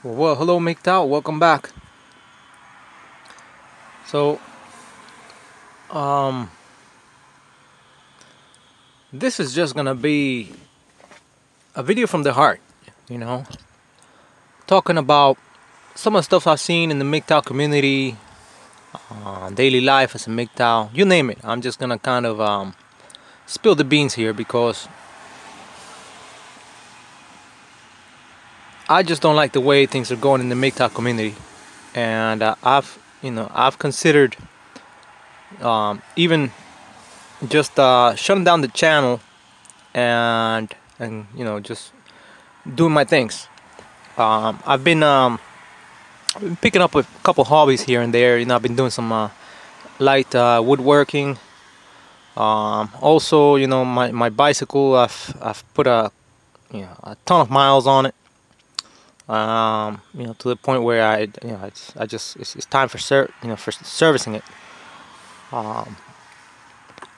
Well, hello MGTOW, welcome back. So, um, this is just gonna be a video from the heart, you know, talking about some of the stuff I've seen in the MGTOW community, daily life as a MGTOW, you name it. I'm just gonna kind of spill the beans here because I just don't like the way things are going in the MGTOW community, and I've considered even just shutting down the channel and just doing my things. I've been picking up a couple hobbies here and there. I've been doing some light woodworking. Also, my bicycle. I've put a ton of miles on it. To the point where it's time for for servicing it.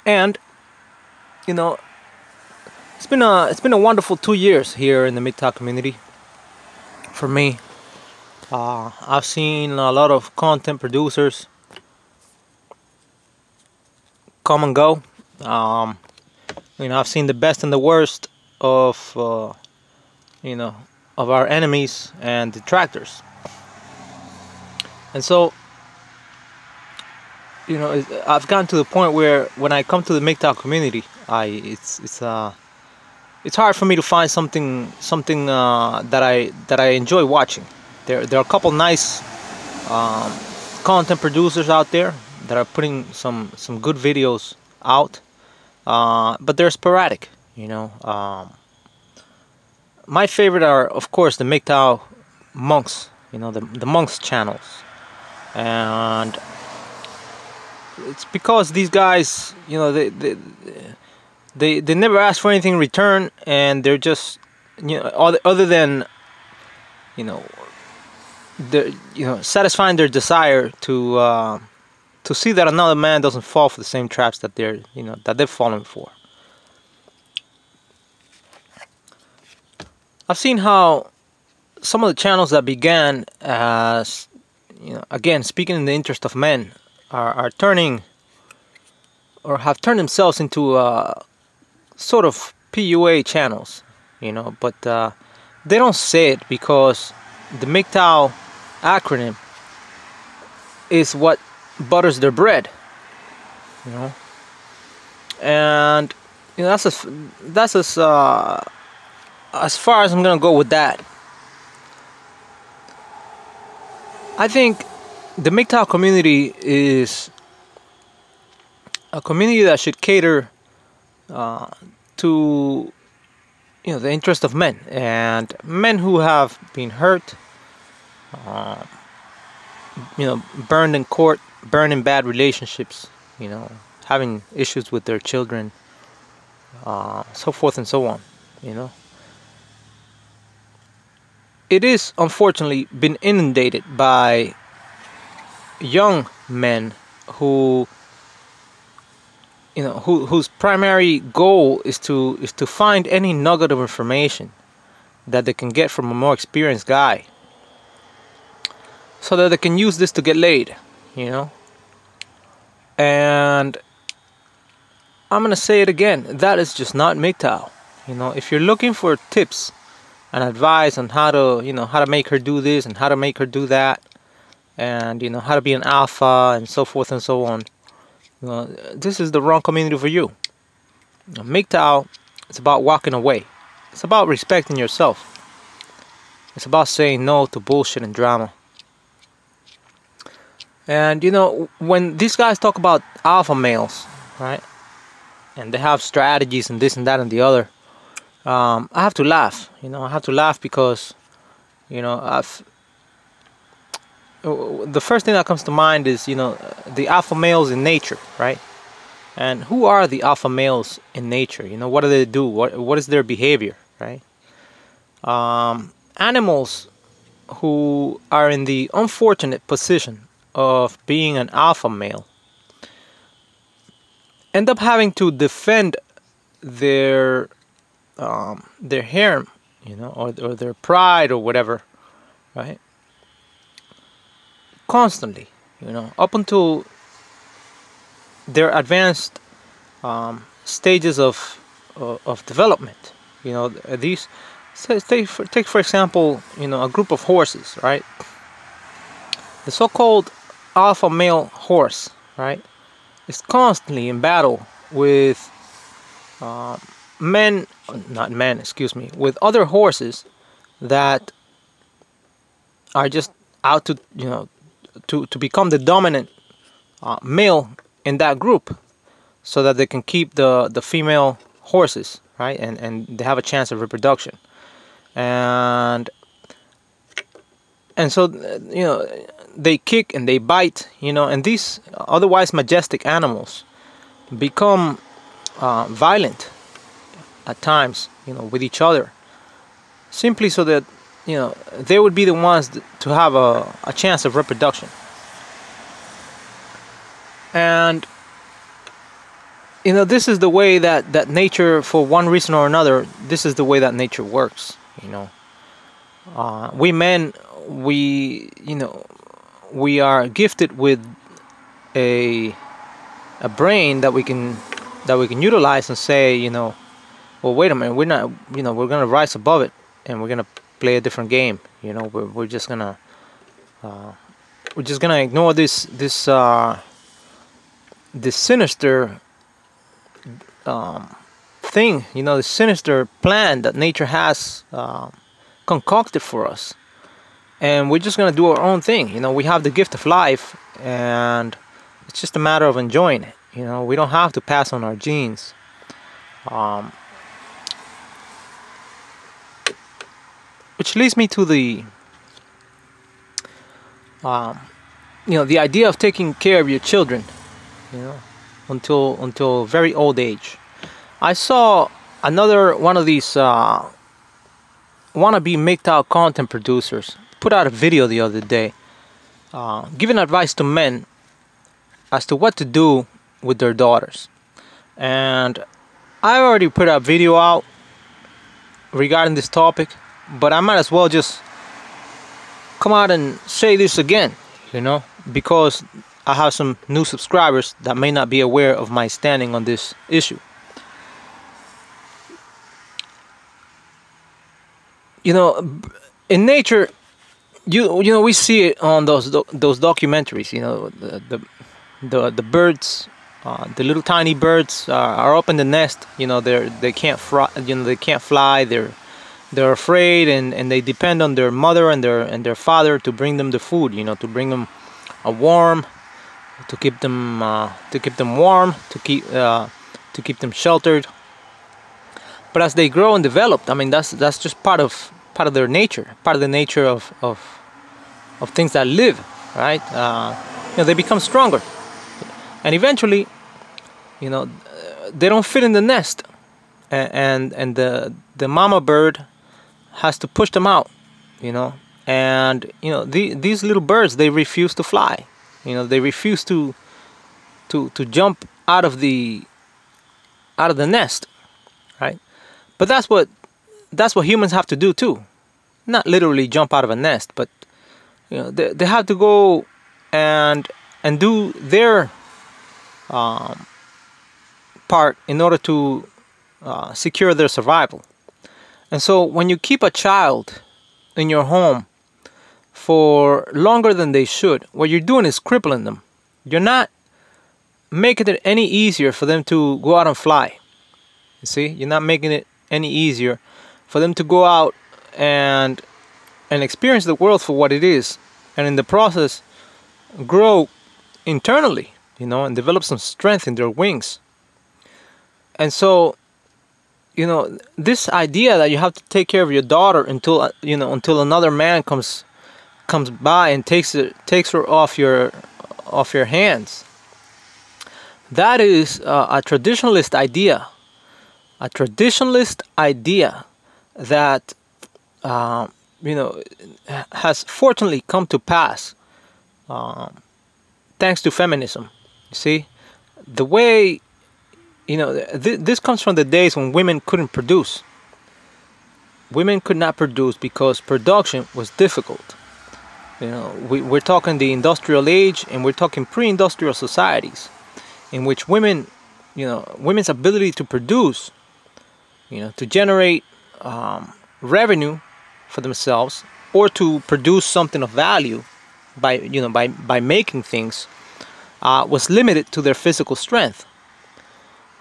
And it's been a wonderful 2 years here in the MGTOW community for me. I've seen a lot of content producers come and go. I've seen the best and the worst of of our enemies and detractors. And so I've gotten to the point where when I come to the MGTOW community, it's hard for me to find something that I enjoy watching. There are a couple nice content producers out there that are putting some good videos out, but they're sporadic. My favorite are, of course, the MGTOW monks. The monks channels, and it's because these guys, they never ask for anything in return, and they're just other than satisfying their desire to see that another man doesn't fall for the same traps that they've fallen for. I've seen how some of the channels that began as again, speaking in the interest of men, are turning or have turned themselves into sort of PUA channels, but they don't say it because the MGTOW acronym is what butters their bread, and that's as far as I'm gonna go with that. I think the MGTOW community is a community that should cater to the interest of men, and men who have been hurt, burned in court, burned in bad relationships, having issues with their children, so forth and so on. It is unfortunately been inundated by young men whose primary goal is to find any nugget of information that they can get from a more experienced guy, so that they can use this to get laid, and I'm gonna say it again, that is just not MGTOW. If you're looking for tips and advice on how to make her do this and how to make her do that, and how to be an alpha and so forth and so on, this is the wrong community for you. MGTOW, it's about walking away. It's about respecting yourself. It's about saying no to bullshit and drama. And when these guys talk about alpha males, right, and they have strategies and this and that and the other, I have to laugh. I have to laugh because the first thing that comes to mind is the alpha males in nature, right? And who are the alpha males in nature? What do they do? What is their behavior, right? Animals who are in the unfortunate position of being an alpha male end up having to defend their harem, or their pride or whatever, right? Constantly, up until their advanced stages of development. These take for example, a group of horses, right? The so-called alpha male horse, right, is constantly in battle with not men, excuse me, with other horses that are just out to, to become the dominant male in that group, so that they can keep the female horses, right, and they have a chance of reproduction. And so, they kick and they bite, and these otherwise majestic animals become violent at times, with each other, simply so that, they would be the ones to have a chance of reproduction. And, this is the way that nature, for one reason or another, this is the way that nature works, we men, we are gifted with a brain that we can utilize and say, well, wait a minute, we're not, we're gonna rise above it, and we're gonna play a different game. We're just gonna ignore this sinister thing, the sinister plan that nature has concocted for us, and we're just gonna do our own thing. We have the gift of life, and it's just a matter of enjoying it. We don't have to pass on our genes. Which leads me to the the idea of taking care of your children, until very old age. I saw another one of these wannabe MGTOW content producers put out a video the other day, giving advice to men as to what to do with their daughters. And I already put a video out regarding this topic, but I might as well just come out and say this again, because I have some new subscribers that may not be aware of my standing on this issue. In nature, we see it on those documentaries. The birds, the little tiny birds are up in the nest. They can't fly. They're afraid, and they depend on their mother and their father to bring them the food. To bring them a worm, to keep them warm, to keep them sheltered. But as they grow and develop, I mean, that's just part of their nature, part of the nature of things that live, right? They become stronger, and eventually, they don't fit in the nest, and the mama bird has to push them out, and these little birds, they refuse to fly, they refuse to jump out of the nest, right? But that's what humans have to do too. Not literally jump out of a nest, but they have to go and do their part in order to secure their survival. And so when you keep a child in your home for longer than they should, what you're doing is crippling them. You're not making it any easier for them to go out and fly. You see, you're not making it any easier for them to go out and experience the world for what it is, and in the process grow internally, and develop some strength in their wings. And so, this idea that you have to take care of your daughter until another man comes by and takes her off your hands, that is a traditionalist idea. A traditionalist idea that has fortunately come to pass thanks to feminism. You see, the way this comes from the days when women couldn't produce. Women could not produce because production was difficult. You know, we're talking the industrial age, and we're talking pre-industrial societies, in which women, you know, women's ability to produce, you know, to generate revenue for themselves, or to produce something of value by, you know, by making things, was limited to their physical strength,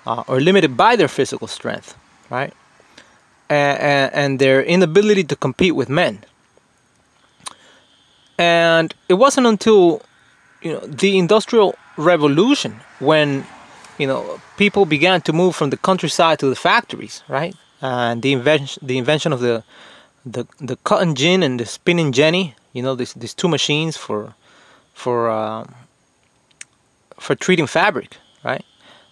or limited by their physical strength, right? And their inability to compete with men. And it wasn't until, you know, the Industrial Revolution, when, you know, people began to move from the countryside to the factories, right? And the invention of the cotton gin and the spinning jenny, you know, these two machines for treating fabric, right?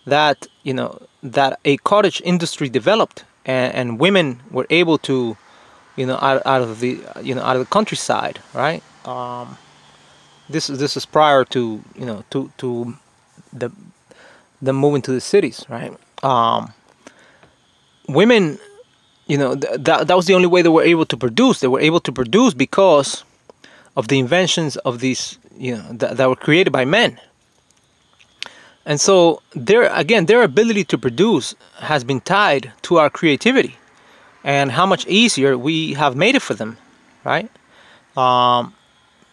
That, you know, that a cottage industry developed, and women were able to, you know, out of the, you know, out of the countryside, right? This is prior to, you know, to the moving to the cities, right? Women, you know, that was the only way they were able to produce. They were able to produce because of the inventions of these, you know, that were created by men. And so their ability to produce has been tied to our creativity, and how much easier we have made it for them, right?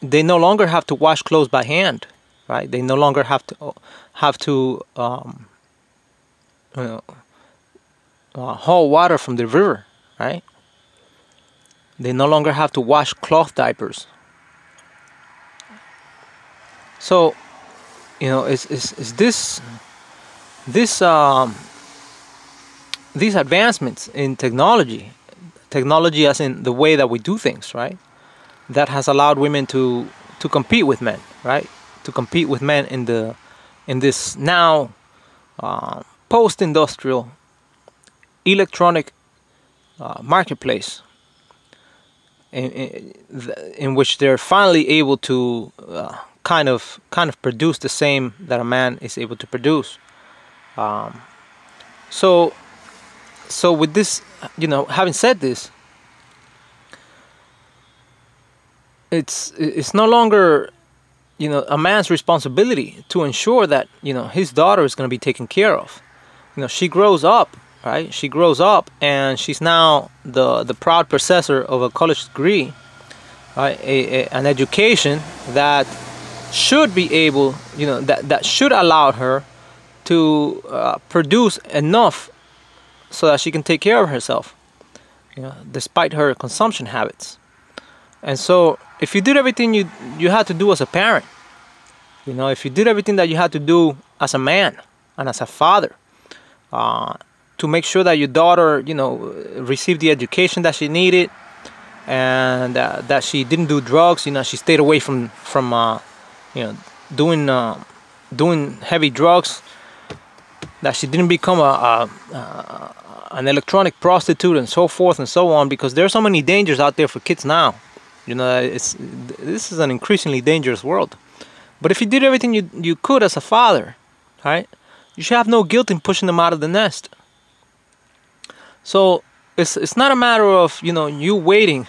They no longer have to wash clothes by hand, right? They no longer have to you know, haul water from the river, right? They no longer have to wash cloth diapers. So, you know, is these advancements in technology as in the way that we do things, right? That has allowed women to compete with men, right? To compete with men in this now post-industrial electronic marketplace, in which they're finally able to kind of produce the same that a man is able to produce. So with this, you know, having said this, it's no longer, you know, a man's responsibility to ensure that, you know, his daughter is going to be taken care of. You know, she grows up, right? She grows up, and she's now the proud possessor of a college degree, right? An education that should be able, you know, that should allow her to produce enough so that she can take care of herself, you know, despite her consumption habits. And so, if you did everything you had to do as a parent, you know, if you did everything that you had to do as a man and as a father, to make sure that your daughter, you know, received the education that she needed, and that she didn't do drugs, you know, she stayed away from you know, doing heavy drugs, that she didn't become an electronic prostitute, and so forth and so on, because there are so many dangers out there for kids now. You know, this is an increasingly dangerous world. But if you did everything you could as a father, right, you should have no guilt in pushing them out of the nest. So it's not a matter of, you know, you waiting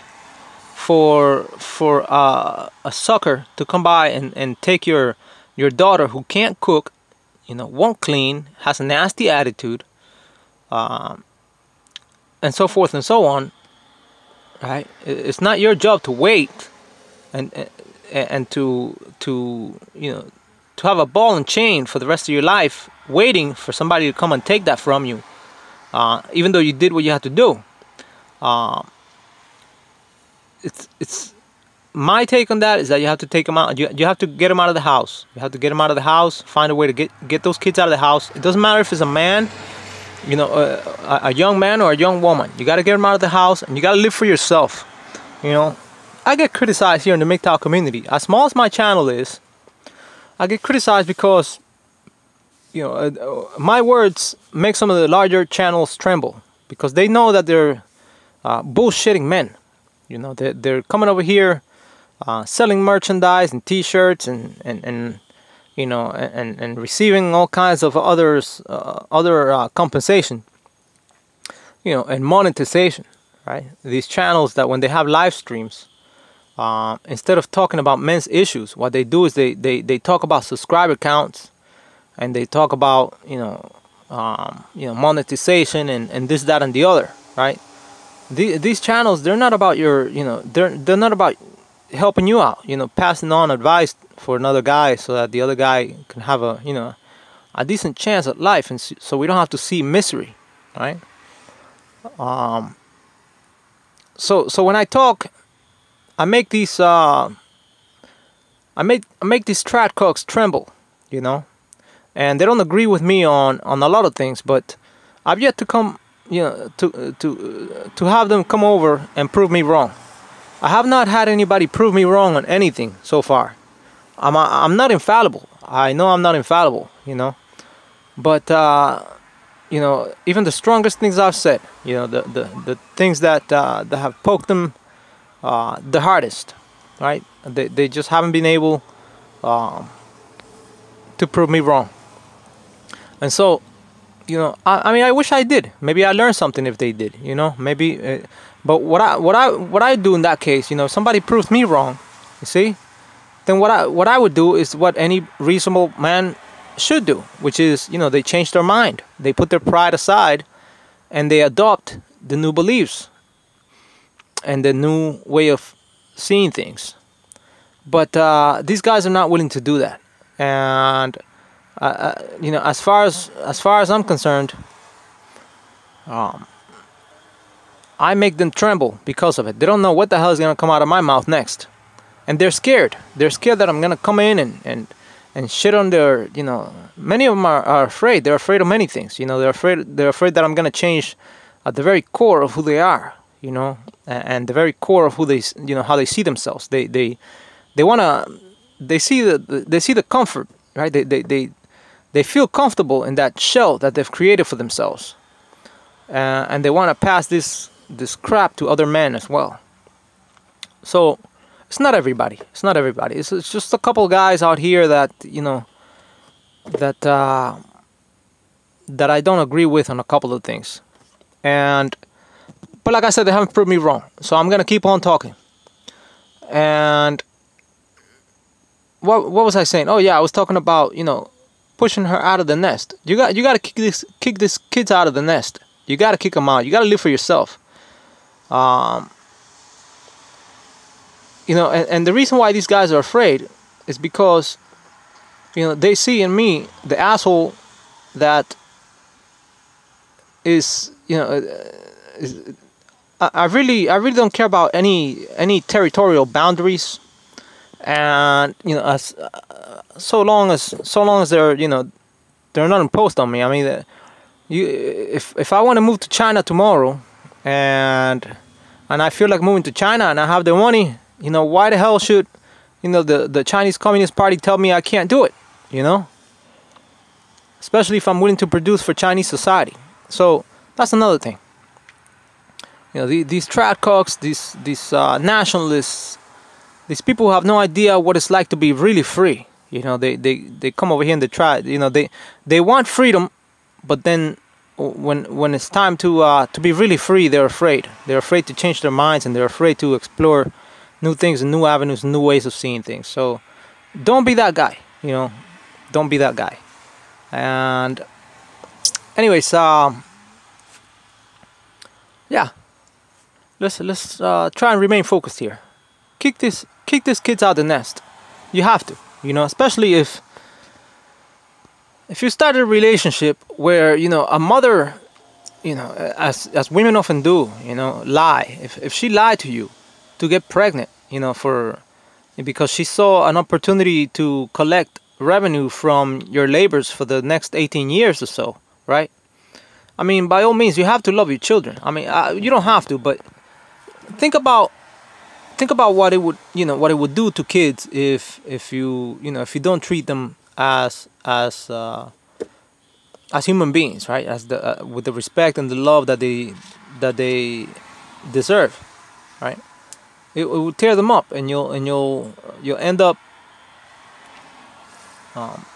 for a sucker to come by and take your daughter, who can't cook, you know, won't clean, has a nasty attitude, and so forth and so on. Right? It's not your job to wait and to you know, to have a ball and chain for the rest of your life, waiting for somebody to come and take that from you, even though you did what you had to do. It's my take on that is that you have to take them out. You have to get them out of the house. You have to get them out of the house. Find a way to get those kids out of the house. It doesn't matter if it's a man, you know, a young man or a young woman. You got to get them out of the house, and you got to live for yourself. You know, I get criticized here in the MGTOW community. As small as my channel is, I get criticized because, you know, my words make some of the larger channels tremble, because they know that they're bullshitting men. You know, they're coming over here, selling merchandise and T-shirts and you know, and receiving all kinds of other compensation, you know, and monetization, right? These channels that when they have live streams, instead of talking about men's issues, what they do is they talk about subscriber counts, and they talk about monetization and this, that, and the other, right? These channels, they're not about your, they're not about helping you out, passing on advice for another guy so that the other guy can have a decent chance at life, and so we don't have to see misery, right? So when I talk, I make these I make these trad cooks tremble, and they don't agree with me on a lot of things, but I've yet to come, to have them come over and prove me wrong. I have not had anybody prove me wrong on anything so far. I'm not infallible. I know I'm not infallible, but even the strongest things I've said, the things that have poked them the hardest, right? They just haven't been able to prove me wrong. And so, I mean, I wish I did. Maybe I learned something if they did, maybe. But what I do in that case, if somebody proves me wrong, you see, then what I would do is what any reasonable man should do, which is, they change their mind. They put their pride aside, and they adopt the new beliefs and the new way of seeing things. But these guys are not willing to do that, and as far as I'm concerned, I make them tremble because of it. They don't know what the hell is going to come out of my mouth next, and they're scared. They're scared that I'm going to come in and shit on their, many of them are afraid. They're afraid of many things. They're afraid that I'm going to change at the very core of who they are, and the very core of who they, how they see themselves. They see the comfort, right? They feel comfortable in that shell that they've created for themselves, and they want to pass this crap to other men as well. So it's not everybody. It's not everybody. It's just a couple guys out here that that I don't agree with on a couple of things, but like I said, they haven't proved me wrong. So I'm gonna keep on talking. And what was I saying? Oh yeah, I was talking about pushing her out of the nest. You got to kick these kids out of the nest. You got to kick them out. You got to live for yourself. And the reason why these guys are afraid is because they see in me the asshole that is I really don't care about any territorial boundaries, and as so long as they're they're not imposed on me. I mean, if I want to move to China tomorrow, and I feel like moving to China, and I have the money, why the hell should the Chinese Communist Party tell me I can't do it? Especially if I'm willing to produce for Chinese society. So that's another thing. These trad cocks, these nationalists, these people who have no idea what it's like to be really free. They come over here and they try. They want freedom, but then when it's time to be really free, they're afraid. They're afraid to change their minds, and they're afraid to explore new things and new avenues, new ways of seeing things. So don't be that guy. Don't be that guy. And anyways, yeah. Let's try and remain focused here. Kick these kids out of the nest. You have to, especially if you start a relationship where a mother, as women often do, lie. If she lied to you to get pregnant, because she saw an opportunity to collect revenue from your labors for the next 18 years or so, right? I mean, by all means, you have to love your children. I mean, you don't have to, but think about what it would do to kids if you don't treat them as human beings, right? With the respect and the love that they deserve, right? It will tear them up, and you'll end up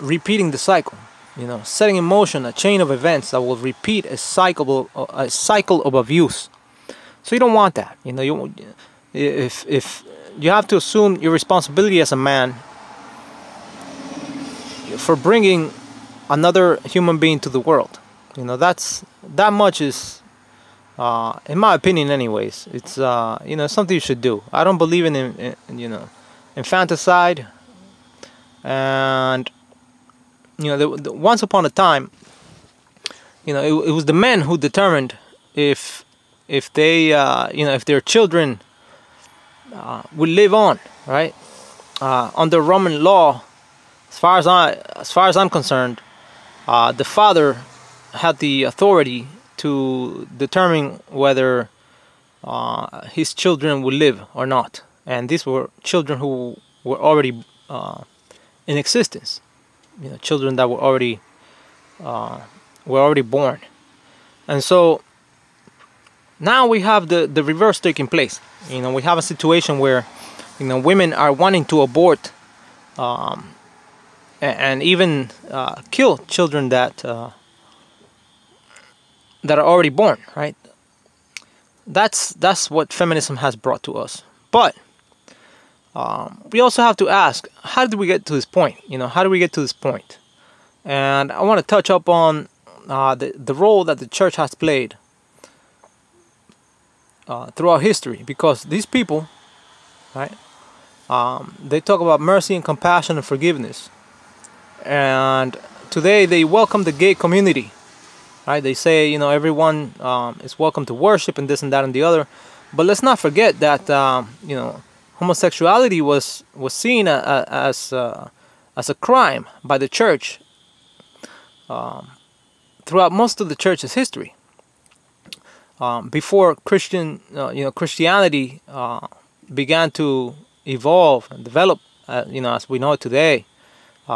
repeating the cycle. Setting in motion a chain of events that will repeat a cycle of abuse. So you don't want that. If you have to assume your responsibility as a man for bringing another human being to the world. You know, that much is, in my opinion, anyways. It's you know, something you should do. I don't believe in you know, infanticide, and you know, once upon a time, you know, it was the men who determined if they you know, if their children would live on, right? Under Roman law, as far as I'm concerned, the father had the authority to determine whether his children would live or not, and these were children who were already in existence. You know, children that were already born. And so now we have the reverse taking place. You know, we have a situation where, you know, women are wanting to abort and even kill children that are already born, right? That's what feminism has brought to us. But we also have to ask, how did we get to this point? You know, how do we get to this point? And I want to touch up on the role that the church has played throughout history, because these people, right, they talk about mercy and compassion and forgiveness, and today they welcome the gay community, right? They say, you know, everyone is welcome to worship and this and that and the other, but let's not forget that you know, homosexuality was seen as a crime by the church throughout most of the church's history. Before you know, Christianity began to evolve and develop, you know, as we know it today, you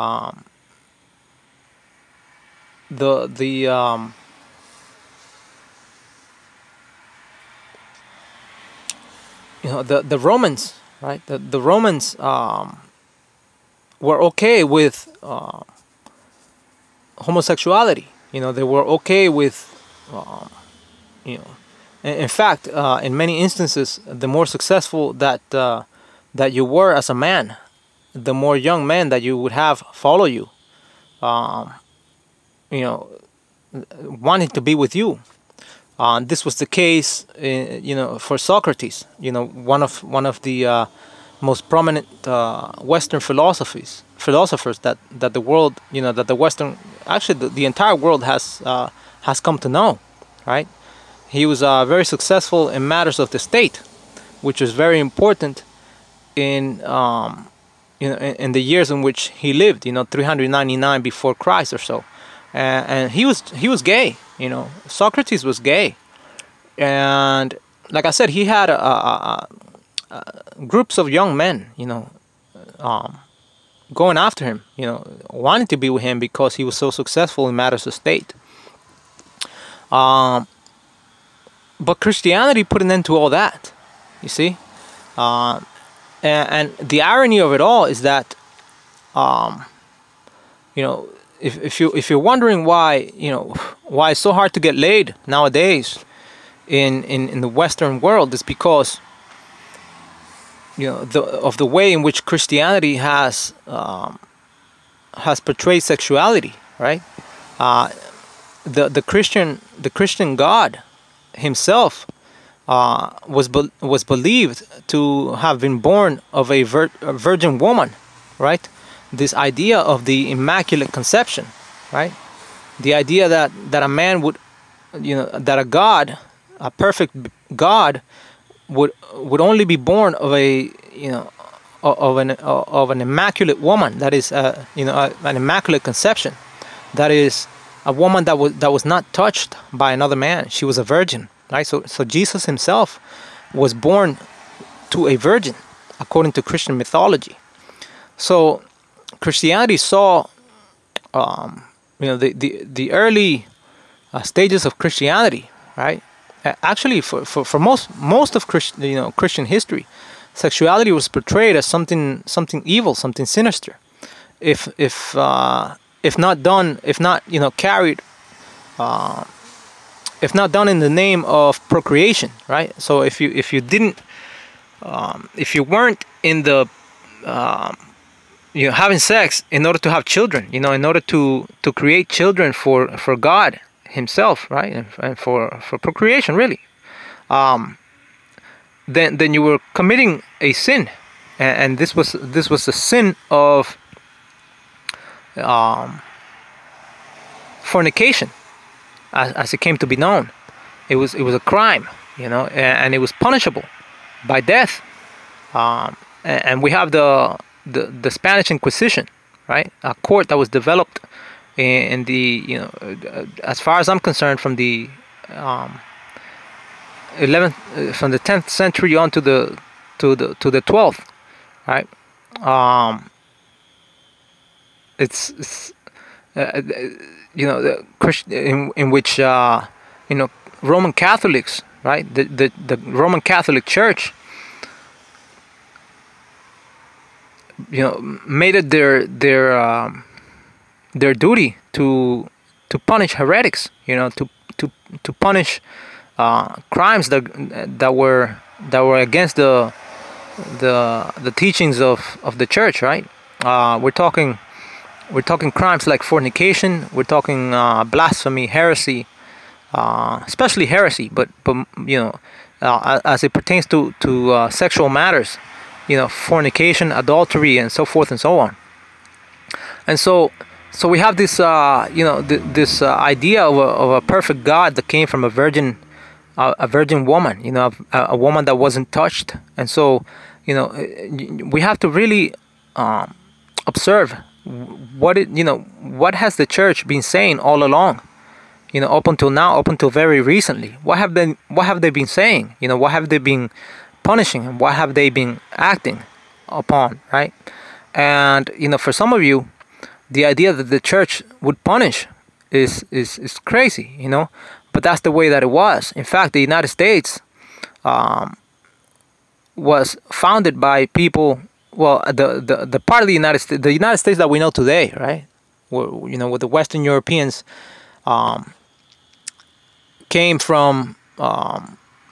know, the Romans, right? The Romans were okay with homosexuality. You know, they were okay with you know, in fact, in many instances, the more successful that you were as a man, the more young men that you would have follow you, you know, wanting to be with you. This was the case, you know, for Socrates. You know, one of the most prominent Western philosophers that the world, you know, that the Western, actually the entire world has come to know, right? He was very successful in matters of the state, which was very important in you know, in the years in which he lived. You know, 399 before Christ or so, and he was gay. You know, Socrates was gay, and like I said, he had groups of young men, you know, going after him. You know, wanting to be with him because he was so successful in matters of state. But Christianity put an end to all that, you see, and the irony of it all is that, you know, if you're wondering why, you know, why it's so hard to get laid nowadays in the Western world, is because, you know, of the way in which Christianity has portrayed sexuality, right? The Christian God himself was believed to have been born of a virgin woman, right? This idea of the immaculate conception, right? The idea that a man would, you know, that a God, a perfect God, would only be born of a, you know, of an immaculate woman. That is, you know, an immaculate conception. That is a woman that was not touched by another man. She was a virgin, right? So Jesus himself was born to a virgin, according to Christian mythology. So Christianity saw, you know, the early stages of Christianity, right? Actually, for most of Christian history, sexuality was portrayed as something evil, something sinister. If not done, if not, you know, carried, if not done in the name of procreation, right? So if you didn't if you weren't in the having sex in order to have children, in order to create children for God Himself, right, and for procreation, really, then you were committing a sin, and this was the sin of fornication, as it came to be known. It was a crime, and it was punishable by death. And we have the Spanish Inquisition, right? A court that was developed in the as far as I'm concerned, from the 10th century on to the 12th, right? It's the Christian, in which Roman Catholics, right? The Roman Catholic Church, made it their duty to punish heretics, to punish crimes that were against the teachings of the church, right? We're talking crimes like fornication. We're talking blasphemy, heresy, especially heresy, but as it pertains to sexual matters, fornication, adultery, and so forth and so on. And so we have this this idea of a perfect God that came from a virgin woman, a woman that wasn't touched. And so we have to really observe what has the church been saying all along, up until now, up until very recently. What have they been saying? What have they been punishing, and what have they been acting upon, right? And for some of you, the idea that the church would punish is crazy, but that's the way that it was. In fact, the United States was founded by people. Well, the part of the United States that we know today, right? With the Western Europeans, came from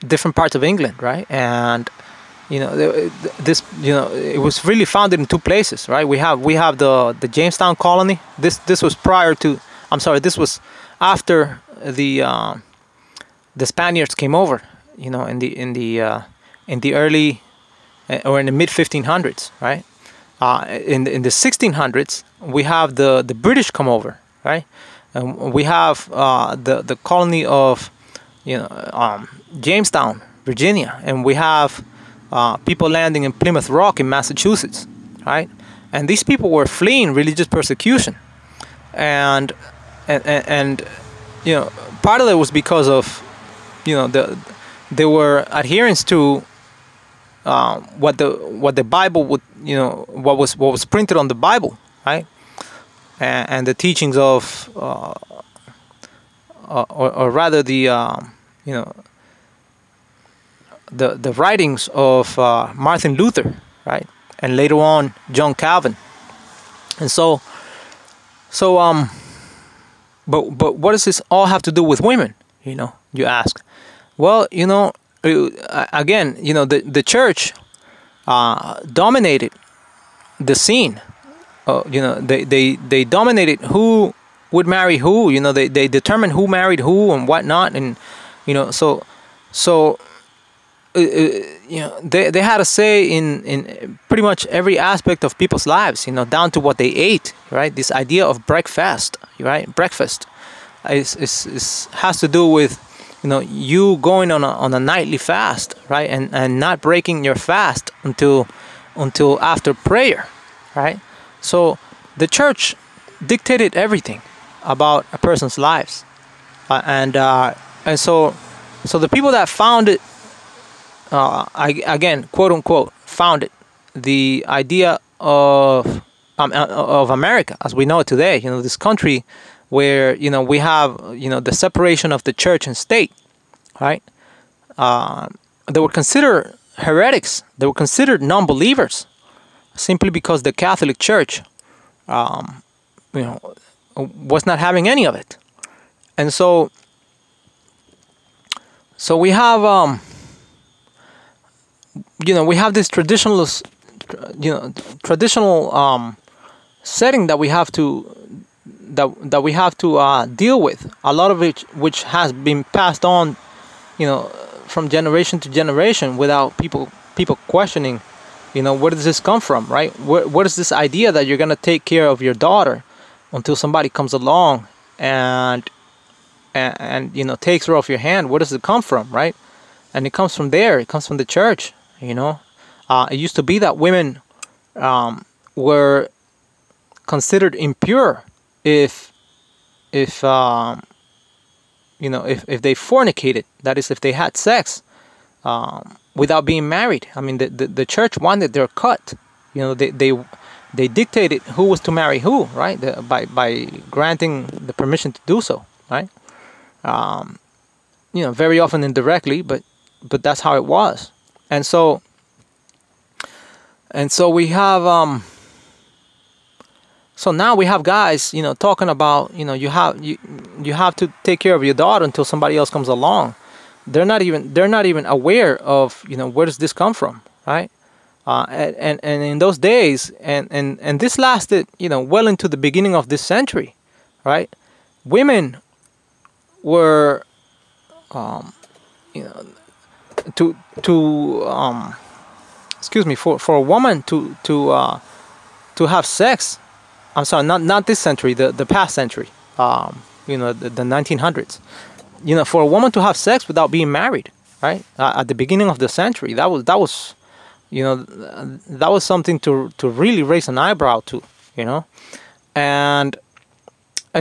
different parts of England, right? And it was really founded in two places, right? We have the Jamestown Colony. This was prior to. I'm sorry. This was after the Spaniards came over. In the early or in the mid 1500s, right? In the 1600s, we have the British come over, right? And we have the colony of Jamestown, Virginia, and we have people landing in Plymouth Rock in Massachusetts, right? And these people were fleeing religious persecution, and part of it was because of they were adherents to what the Bible would, what was printed on the Bible, right? And the teachings of or rather the the writings of Martin Luther, right? And later on John Calvin. And so but what does this all have to do with women, you ask? Well, again, the church dominated the scene. They dominated who would marry who. They determined who married who and whatnot, and so they had a say in pretty much every aspect of people's lives. Down to what they ate. Right? This idea of breakfast. Right? Breakfast has to do with you going on a nightly fast, right? And not breaking your fast until after prayer, right? So the church dictated everything about a person's lives, and so the people that founded, again, quote unquote, founded the idea of America as we know it today. This country where we have the separation of the church and state, right? They were considered heretics. They were considered non-believers, simply because the Catholic Church, was not having any of it. And so we have we have this traditionalist, traditional setting that we have to deal with. A lot of it, which has been passed on, from generation to generation, without people questioning, where does this come from, right? Where is this idea that you're gonna take care of your daughter until somebody comes along and takes her off your hand? Where does it come from, right? And it comes from there. It comes from the church. It used to be that women were considered impure if they fornicated. That is, if they had sex without being married. I mean, the church wanted their cut. They dictated who was to marry who, right? By granting the permission to do so, right? Very often indirectly, but that's how it was. And so we have so now we have guys, talking about, you have to take care of your daughter until somebody else comes along. They're not even aware of, where does this come from, right? And in those days, and this lasted, well into the beginning of this century, right? Women were, for a woman to have sex. I'm sorry, not this century, the past century, the 1900s. For a woman to have sex without being married, right? At the beginning of the century, that was something to really raise an eyebrow to, and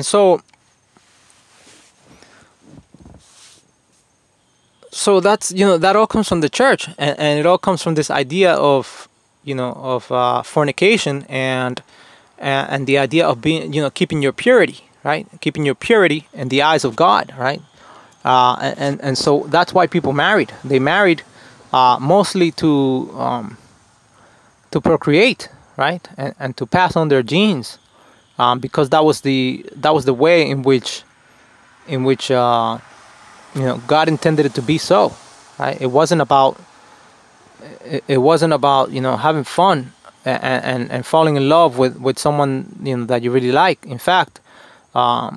so that's, that all comes from the church, and it all comes from this idea of fornication and the idea of being, keeping your purity, right? Keeping your purity in the eyes of God, right? And so that's why people married. They married mostly to procreate, right? And to pass on their genes, because that was the way in which God intended it to be so, right? It wasn't about having fun and falling in love with someone that you really like. In fact, a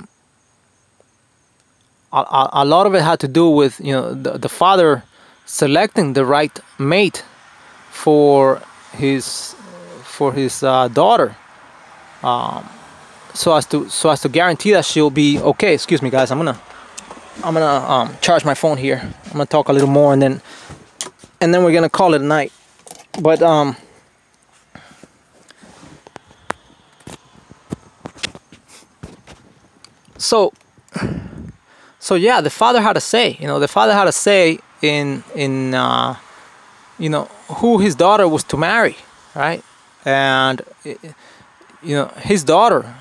lot of it had to do with the father selecting the right mate for his daughter, so as to guarantee that she'll be okay. Excuse me, guys. I'm gonna charge my phone here. I'm gonna talk a little more, and then we're gonna call it a night. But So yeah, the father had a say. The father had a say in who his daughter was to marry, right? And his daughter